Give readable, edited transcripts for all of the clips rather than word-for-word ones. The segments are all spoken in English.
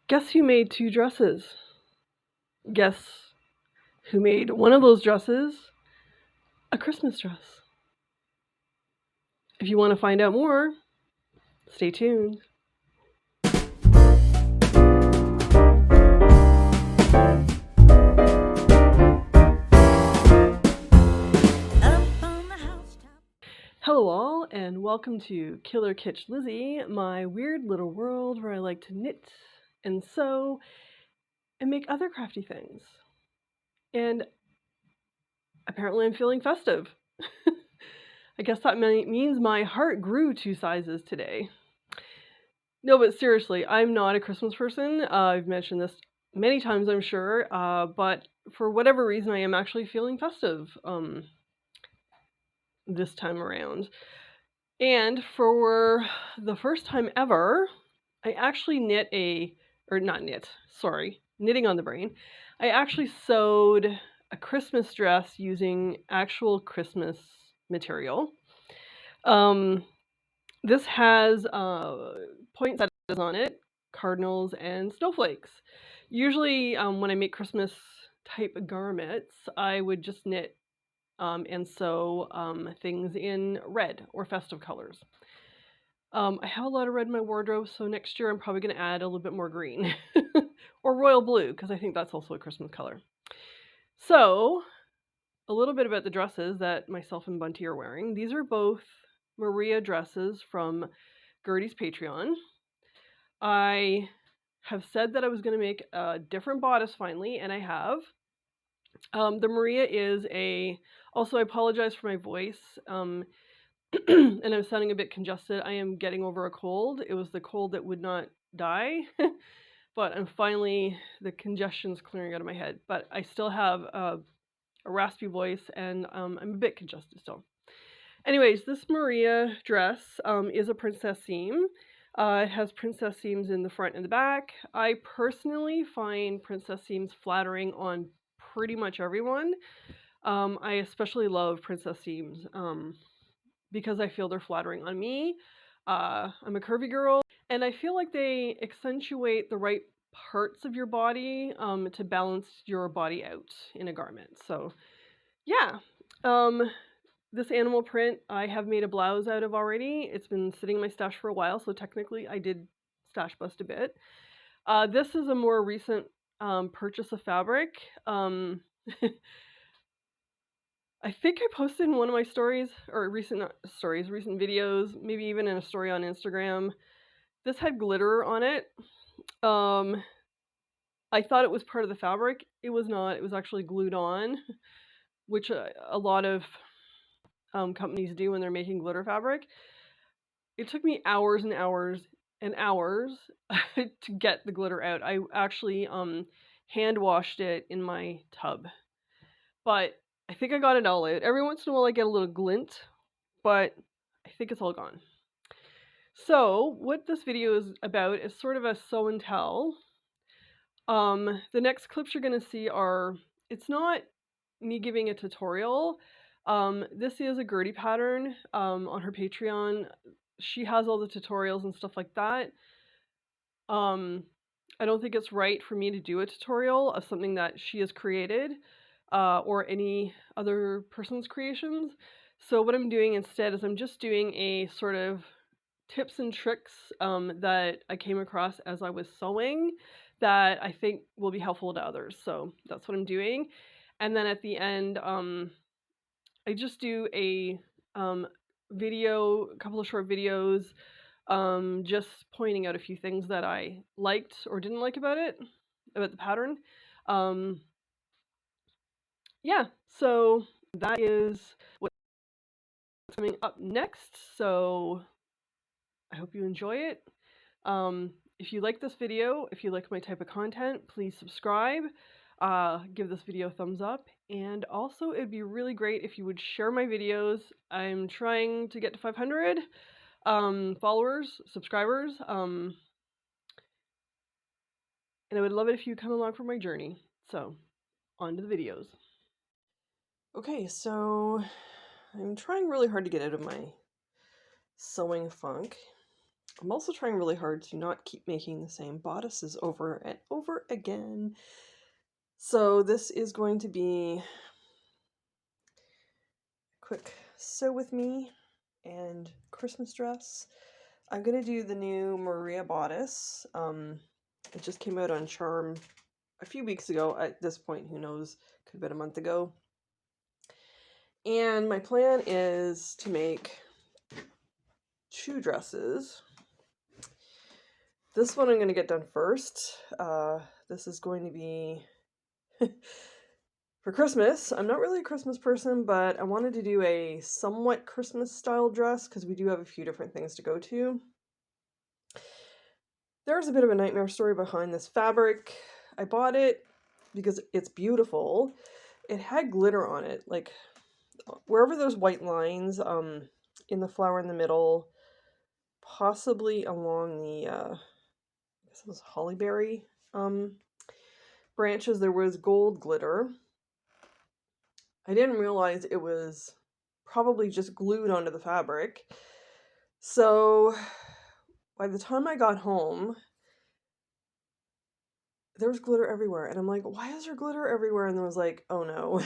Guess who made 2 dresses? Guess who made one of those dresses a Christmas dress? If you want to find out more, stay tuned. Hello all, and welcome to Killer Kitsch Lizzie, my weird little world where I like to knit and sew and make other crafty things. And apparently I'm feeling festive. I guess that means my heart grew 2 sizes today. No, but seriously, I'm not a Christmas person. I've mentioned this many times, I'm sure, but for whatever reason, I am actually feeling festive this time around. And for the first time ever, I actually knitting on the brain. I actually sewed a Christmas dress using actual Christmas material. This has poinsettias on it, cardinals, and snowflakes. Usually when I make Christmas type garments, I would just knit and sew things in red or festive colors. I have a lot of red in my wardrobe, so next year I'm probably going to add a little bit more green or royal blue, because I think that's also a Christmas color. So, a little bit about the dresses that myself and Bunty are wearing. These are both Maria dresses from Gertie's Patreon. I have said that I was going to make a different bodice finally, and I have. The Maria is also I apologize for my voice, and I'm sounding a bit congested. I am getting over a cold. It was the cold that would not die, but the congestion's clearing out of my head. But I still have a raspy voice, and I'm a bit congested still. Anyways, this Maria dress is a princess seam. It has princess seams in the front and the back. I personally find princess seams flattering on pretty much everyone. I especially love princess seams because I feel they're flattering on me. I'm a curvy girl, and I feel like they accentuate the right parts of your body to balance your body out in a garment. So, yeah. This animal print I have made a blouse out of already. It's been sitting in my stash for a while, so technically I did stash bust a bit. This is a more recent purchase of fabric. I think I posted in one of my stories, or recent videos, maybe even in a story on Instagram. This had glitter on it. I thought it was part of the fabric. It was not. It was actually glued on, which a lot of companies do when they're making glitter fabric. It took me hours and hours and hours to get the glitter out. I actually hand washed it in my tub, but I think I got it all out. Every once in a while I get a little glint, but I think it's all gone. So what this video is about is sort of a sew and tell. The next clips you're going to see it's not me giving a tutorial. This is a Gertie pattern on her Patreon. She has all the tutorials and stuff like that. I don't think it's right for me to do a tutorial of something that she has created or any other person's creations. So what I'm doing instead is I'm just doing a sort of tips and tricks that I came across as I was sewing that I think will be helpful to others. So that's what I'm doing. And then at the end, I just do a couple of short videos, just pointing out a few things that I liked or didn't like about the pattern. Yeah, so that is what's coming up next. So I hope you enjoy it. If you like this video, if you like my type of content, please subscribe. Give this video a thumbs up, and also it'd be really great if you would share my videos. I'm trying to get to 500 subscribers, and I would love it if you come along for my journey. So, on to the videos. Okay, so I'm trying really hard to get out of my sewing funk, I'm also trying really hard to not keep making the same bodices over and over again. So this is going to be a quick sew with me and Christmas dress. I'm going to do the new Maria Bodice. It just came out on Charm a few weeks ago. At this point, who knows, could have been a month ago. And my plan is to make 2 dresses. This one I'm going to get done first. This is going to be for Christmas. I'm not really a Christmas person, but I wanted to do a somewhat Christmas style dress because we do have a few different things to go to. There's a bit of a nightmare story behind this fabric. I bought it because it's beautiful. It had glitter on it, like wherever there's white lines, in the flower in the middle, possibly along the, I guess it was hollyberry branches, there was gold glitter. I didn't realize it was probably just glued onto the fabric. So by the time I got home, there was glitter everywhere. And I'm like, why is there glitter everywhere? And I was like, oh no.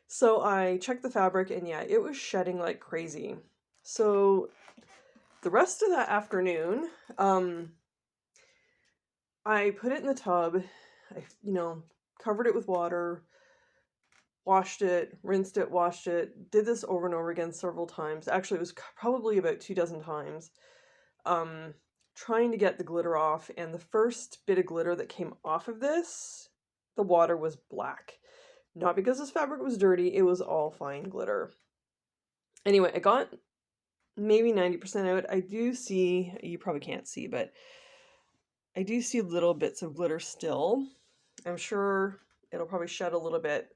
So I checked the fabric and yeah, it was shedding like crazy. So the rest of that afternoon, I put it in the tub. I, covered it with water, washed it, rinsed it, washed it, did this over and over again several times. Actually, it was probably about 24 times. Trying to get the glitter off, and the first bit of glitter that came off of this, the water was black. Not because this fabric was dirty, it was all fine glitter. Anyway, I got maybe 90% out. I do see, you probably can't see, but I do see little bits of glitter still. I'm sure it'll probably shed a little bit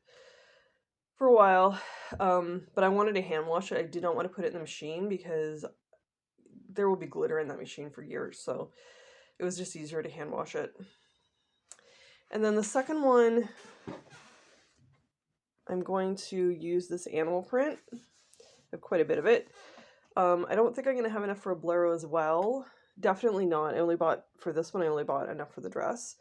for a while, but I wanted to hand wash it. I did not want to put it in the machine because there will be glitter in that machine for years, so it was just easier to hand wash it. And then the second one, I'm going to use this animal print. I have quite a bit of it. I don't think I'm going to have enough for a bolero as well. Definitely not. For this one, I only bought enough for the dress.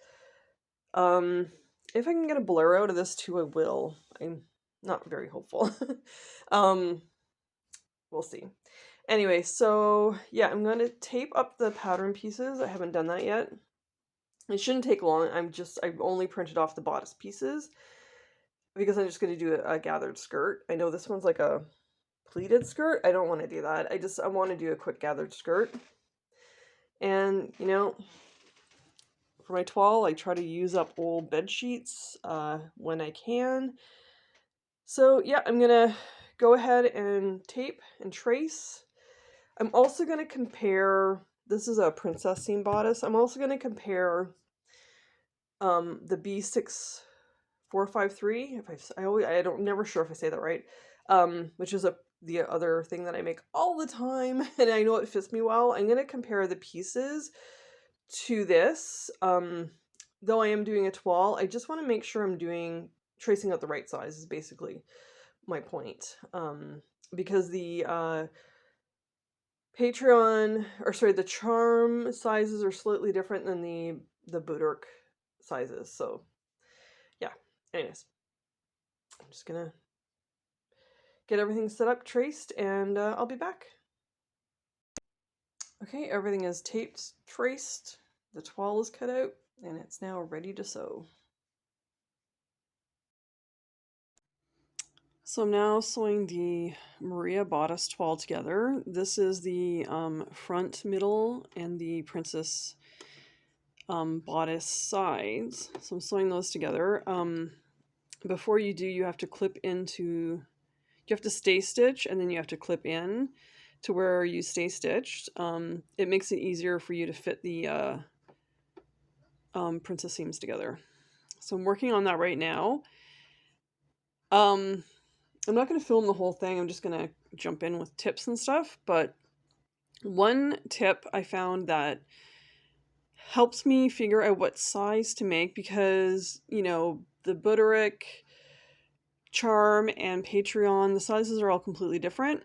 If I can get a bolero out of this too, I will. I'm not very hopeful. We'll see. Anyway, so yeah, I'm going to tape up the pattern pieces. I haven't done that yet. It shouldn't take long. I've only printed off the bodice pieces because I'm just going to do a gathered skirt. I know this one's like a pleated skirt. I don't want to do that. I want to do a quick gathered skirt. And, for my toile, I try to use up old bed sheets when I can. So yeah, I'm going to go ahead and tape and trace. I'm also going to compare, this is a princess seam bodice. I'm also going to compare the B6453, never sure if I say that right, which is the other thing that I make all the time, and I know it fits me well. I'm going to compare the pieces to this. Though I am doing a toile, I just want to make sure I'm tracing out the right size is basically my point. Because the the charm sizes are slightly different than the Boudoir sizes. So yeah, anyways, I'm just gonna get everything set up, traced, and I'll be back. Okay, everything is taped, traced, the toile is cut out, and it's now ready to sew. So I'm now sewing the Maria Bodice toile together. This is the front, middle, and the princess bodice sides. So I'm sewing those together. Before you do, you have to stay stitch, and then you have to clip in to where you stay stitched. It makes it easier for you to fit the princess seams together. So I'm working on that right now. I'm not going to film the whole thing. I'm just going to jump in with tips and stuff. But one tip I found that helps me figure out what size to make, because, the Boudoir, Charm, and Patreon, the sizes are all completely different.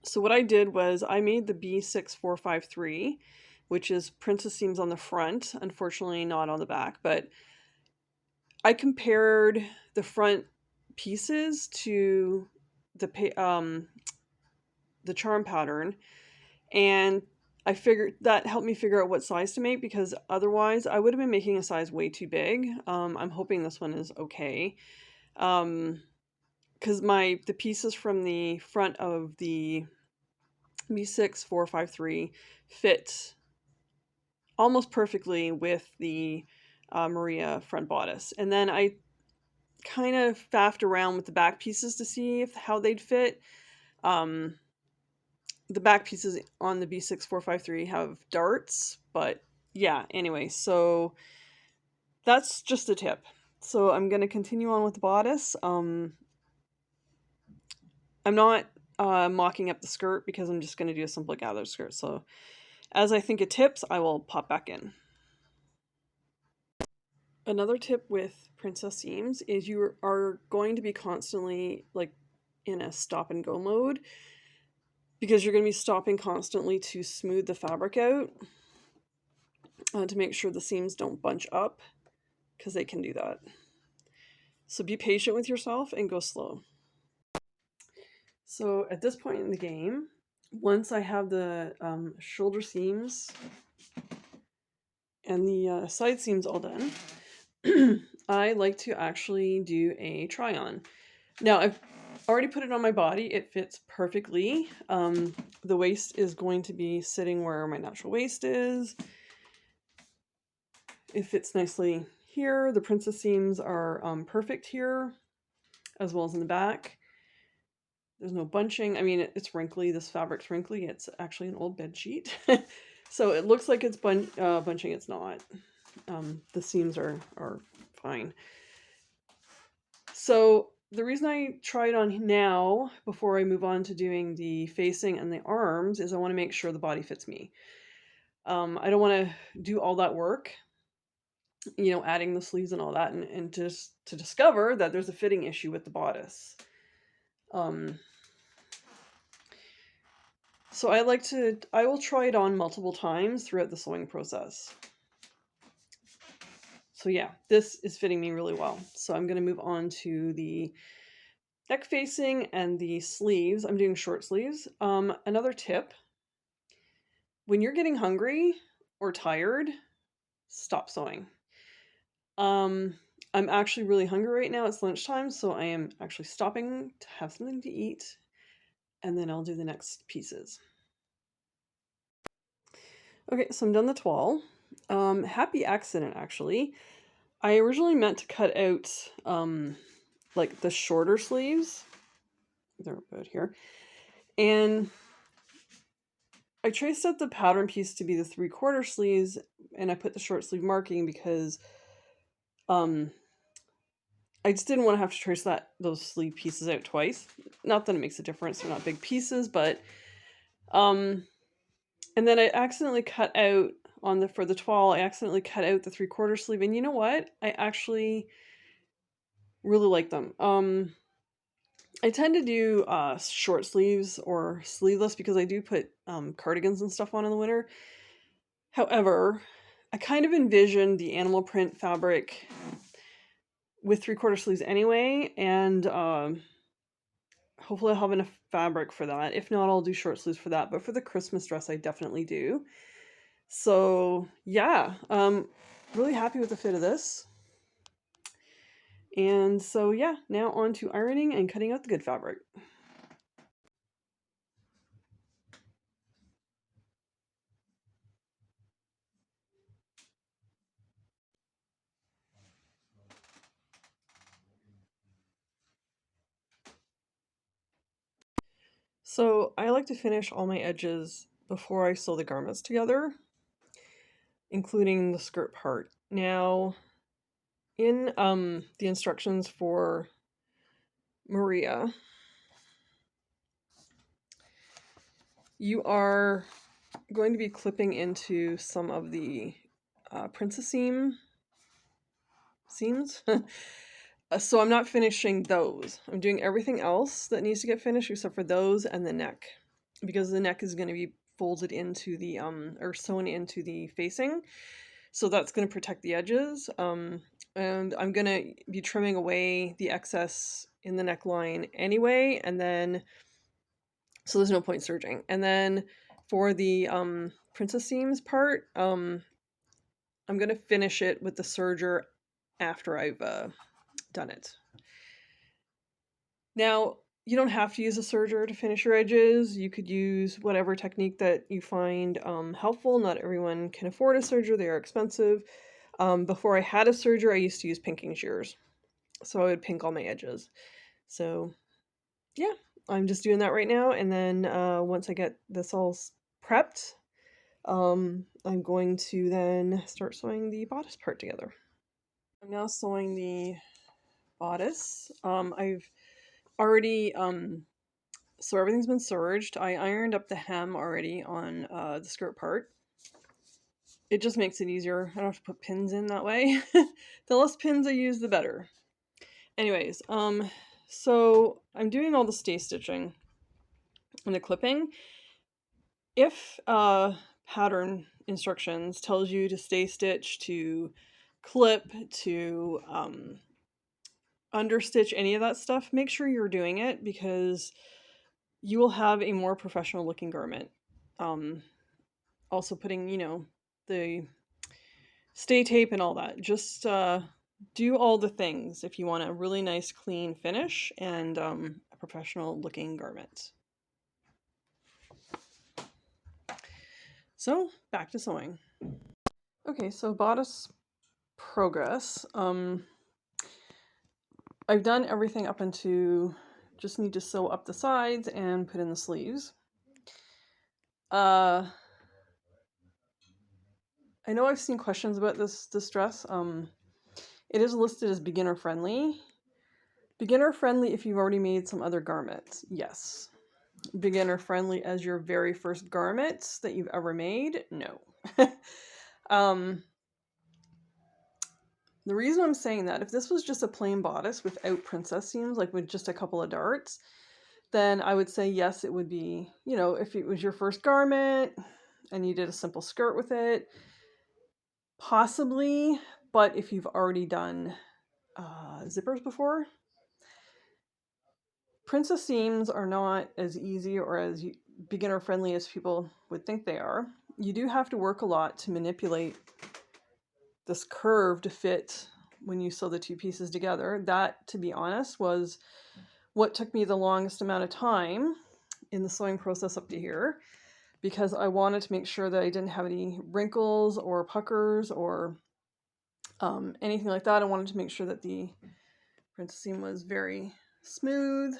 So what I did was I made the B6453, which is princess seams on the front, unfortunately not on the back, but I compared the front pieces to the charm pattern, and I figured that helped me figure out what size to make, because otherwise I would have been making a size way too big. I'm hoping this one is okay. Because the pieces from the front of the B6453 fit almost perfectly with the Maria front bodice. And then I kind of faffed around with the back pieces to see how they'd fit. Um, the back pieces on the B6453 have darts, but yeah, anyway, so that's just a tip. So I'm going to continue on with the bodice. I'm not mocking up the skirt because I'm just going to do a simple gathered skirt. So as I think of tips, I will pop back in. Another tip with princess seams is you are going to be constantly like in a stop and go mode, because you're going to be stopping constantly to smooth the fabric out to make sure the seams don't bunch up, because they can do that. So be patient with yourself and go slow. So at this point in the game, once I have the shoulder seams and the side seams all done, I like to actually do a try on. Now I've already put it on my body. It fits perfectly. The waist is going to be sitting where my natural waist is. It fits nicely here. The princess seams are perfect here, as well as in the back. There's no bunching. I mean, it's wrinkly. This fabric's wrinkly. It's actually an old bed sheet. So it looks like it's bunching. It's not. The seams are fine. So the reason I try it on now, before I move on to doing the facing and the arms, is I want to make sure the body fits me. I don't want to do all that work, adding the sleeves and all that, and just to discover that there's a fitting issue with the bodice. So I will try it on multiple times throughout the sewing process. So yeah, this is fitting me really well. So I'm going to move on to the neck facing and the sleeves. I'm doing short sleeves. Another tip, when you're getting hungry or tired, stop sewing. I'm actually really hungry right now. It's lunchtime, so I am actually stopping to have something to eat, and then I'll do the next pieces. Okay, so I'm done the toile. Happy accident, actually. I originally meant to cut out like the shorter sleeves. They're about here. And I traced out the pattern piece to be the 3/4 sleeves, and I put the short sleeve marking because I just didn't want to have to trace those sleeve pieces out twice. Not that it makes a difference, they're not big pieces, but and then I accidentally cut out for the toile, I accidentally cut out the 3/4 sleeve, and you know what? I actually really like them. I tend to do short sleeves or sleeveless because I do put cardigans and stuff on in the winter. However, I kind of envisioned the animal print fabric with 3/4 sleeves anyway, and hopefully I'll have enough fabric for that. If not, I'll do short sleeves for that, but for the Christmas dress I definitely do. So yeah, really happy with the fit of this. And so yeah, now on to ironing and cutting out the good fabric. So I like to finish all my edges before I sew the garments together, including the skirt part. Now, in the instructions for Maria, you are going to be clipping into some of the princess seams. So I'm not finishing those. I'm doing everything else that needs to get finished except for those and the neck. because the neck is going to be folded into the or sewn into the facing, so that's going to protect the edges. And I'm going to be trimming away the excess in the neckline anyway, and then so there's no point serging. And then for the princess seams part, I'm going to finish it with the serger after I've done it. Now, you don't have to use a serger to finish your edges. You could use whatever technique that you find helpful. Not everyone can afford a serger. They are expensive. Before I had a serger, I used to use pinking shears. So I would pink all my edges. So yeah, I'm just doing that right now. And then once I get this all prepped, I'm going to then start sewing the bodice part together. I'm now sewing the bodice. I've already so everything's been serged. I ironed up the hem already on the skirt part. It just makes it easier. I don't have to put pins in that way. The less pins I use, the better. Anyways, so I'm doing all the stay stitching and the clipping. If pattern instructions tells you to stay stitch, to clip, to understitch, any of that stuff, make sure you're doing it, because you will have a more professional looking garment. Also putting, the stay tape and all that. Just do all the things if you want a really nice clean finish and a professional looking garment. So back to sewing. Okay, so bodice progress. I've done everything up into, just need to sew up the sides and put in the sleeves. I know I've seen questions about this dress. It is listed as beginner friendly. Beginner friendly if you've already made some other garments, yes. Beginner friendly as your very first garment that you've ever made, no. The reason I'm saying that, if this was just a plain bodice without princess seams, like with just a couple of darts, then I would say yes, it would be, if it was your first garment and you did a simple skirt with it, possibly. But if you've already done zippers before, princess seams are not as easy or as beginner friendly as people would think they are. You do have to work a lot to manipulate this curve to fit when you sew the two pieces together. That, to be honest, was what took me the longest amount of time in the sewing process up to here, because I wanted to make sure that I didn't have any wrinkles or puckers or anything like that. I wanted to make sure that the princess seam was very smooth.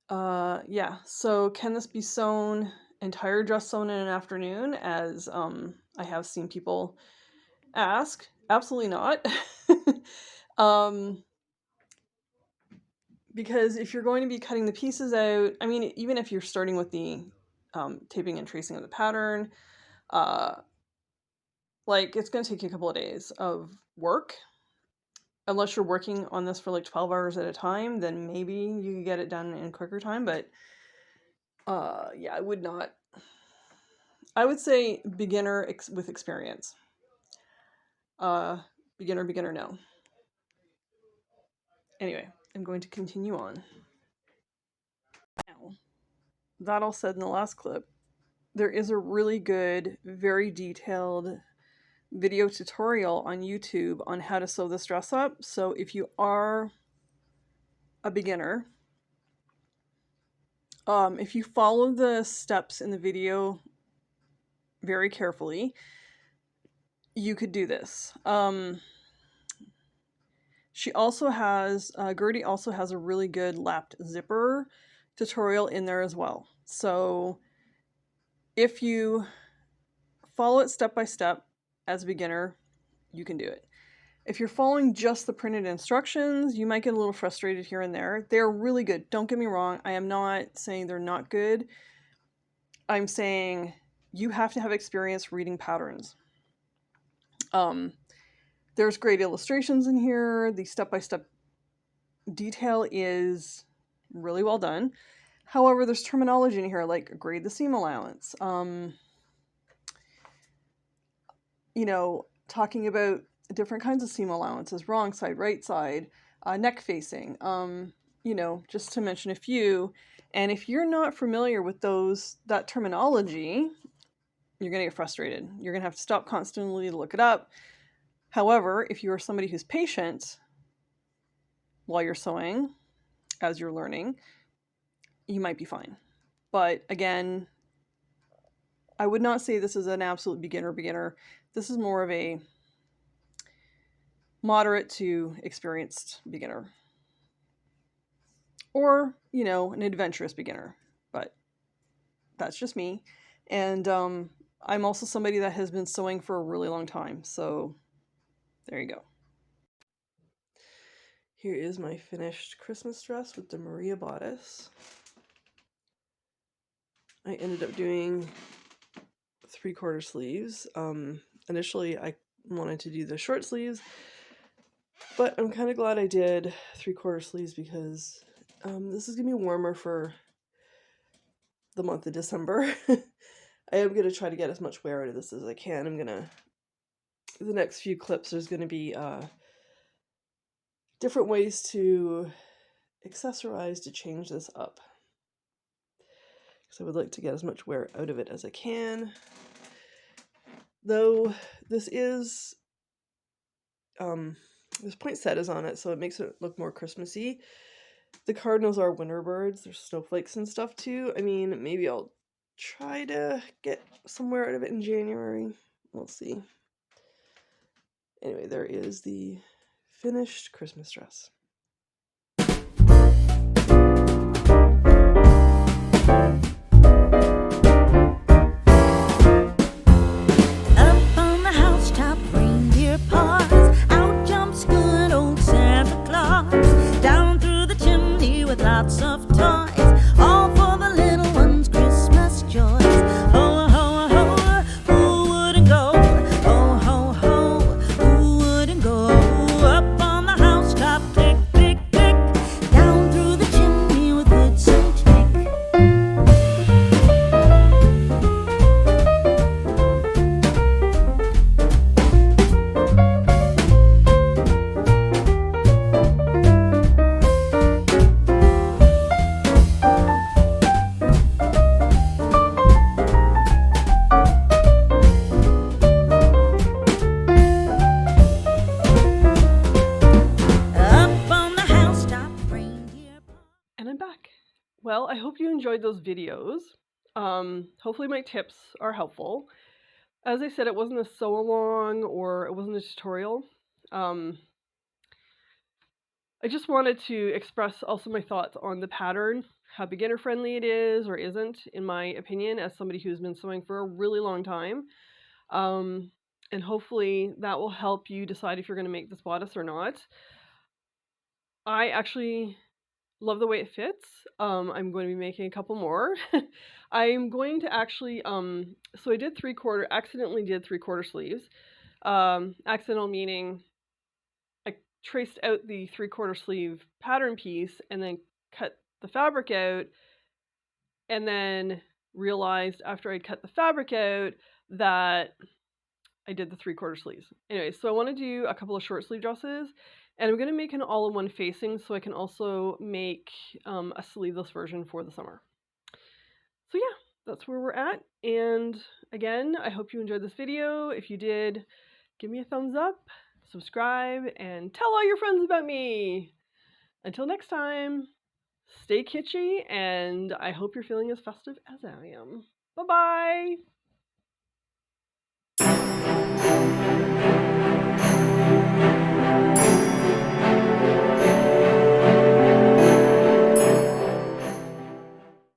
Yeah, so can this be sewn, entire dress sewn in an afternoon, as I have seen people ask? Absolutely not. Because if you're going to be cutting the pieces out, I mean, even if you're starting with the taping and tracing of the pattern, like, it's going to take you a couple of days of work. Unless you're working on this for like 12 hours at a time, then maybe you can get it done in quicker time. But yeah, I would not. I would say beginner with experience. Beginner, no. Anyway, I'm going to continue on. Now, that all said, in the last clip, there is a really good, very detailed video tutorial on YouTube on how to sew this dress up. So if you are a beginner, if you follow the steps in the video very carefully, you could do this. She also has, Gertie also has a really good lapped zipper tutorial in there as well. So if you follow it step by step as a beginner, you can do it. If you're following just the printed instructions, you might get a little frustrated here and there. They're really good. Don't get me wrong. I am not saying they're not good. I'm saying you have to have experience reading patterns. There's great illustrations in here. The step-by-step detail is really well done. However, there's terminology in here like grade the seam allowance. Talking about different kinds of seam allowances, wrong side, right side, neck facing, just to mention a few. And if you're not familiar with that terminology, you're going to get frustrated. You're going to have to stop constantly to look it up. However, if you are somebody who's patient while you're sewing, as you're learning, you might be fine. But again, I would not say this is an absolute beginner. This is more of a moderate to experienced beginner. Or, an adventurous beginner. But that's just me. And I'm also somebody that has been sewing for a really long time. So there you go. Here is my finished Christmas dress with the Maria Bodice. I ended up doing 3/4 sleeves. Initially, I wanted to do the short sleeves, but I'm kind of glad I did 3/4 sleeves because this is going to be warmer for the month of December. I am going to try to get as much wear out of this as I can. The next few clips, there's going to be different ways to accessorize to change this up. Because I would like to get as much wear out of it as I can. Though this is, this poinsettias on it, so it makes it look more Christmassy. The cardinals are winter birds. There's snowflakes and stuff too. I mean, maybe I'll try to get some wear out of it in January. We'll see. Anyway, there is the finished Christmas dress. Lots of toys, all for the little ones' Christmas joys. Ho, ho, ho, who wouldn't go? Ho, ho, ho, who wouldn't go? Up on the housetop, click, click, click, down through the chimney with good Saint Nick. Well, I hope you enjoyed those videos. Hopefully my tips are helpful. As I said, it wasn't a sew-along or it wasn't a tutorial. I just wanted to express also my thoughts on the pattern, how beginner-friendly it is or isn't, in my opinion, as somebody who's been sewing for a really long time. And hopefully that will help you decide if you're going to make this bodice or not. I actually love the way it fits. I'm going to be making a couple more. I'm going to actually, so I did accidentally did 3/4 sleeves. Accidental meaning I traced out the 3/4 sleeve pattern piece and then cut the fabric out and then realized after I'd cut the fabric out that I did the 3/4 sleeves. Anyway, so I want to do a couple of short sleeve dresses. And I'm going to make an all-in-one facing so I can also make a sleeveless version for the summer. So yeah, that's where we're at. And again, I hope you enjoyed this video. If you did, give me a thumbs up, subscribe, and tell all your friends about me. Until next time, stay kitschy, and I hope you're feeling as festive as I am. Bye-bye!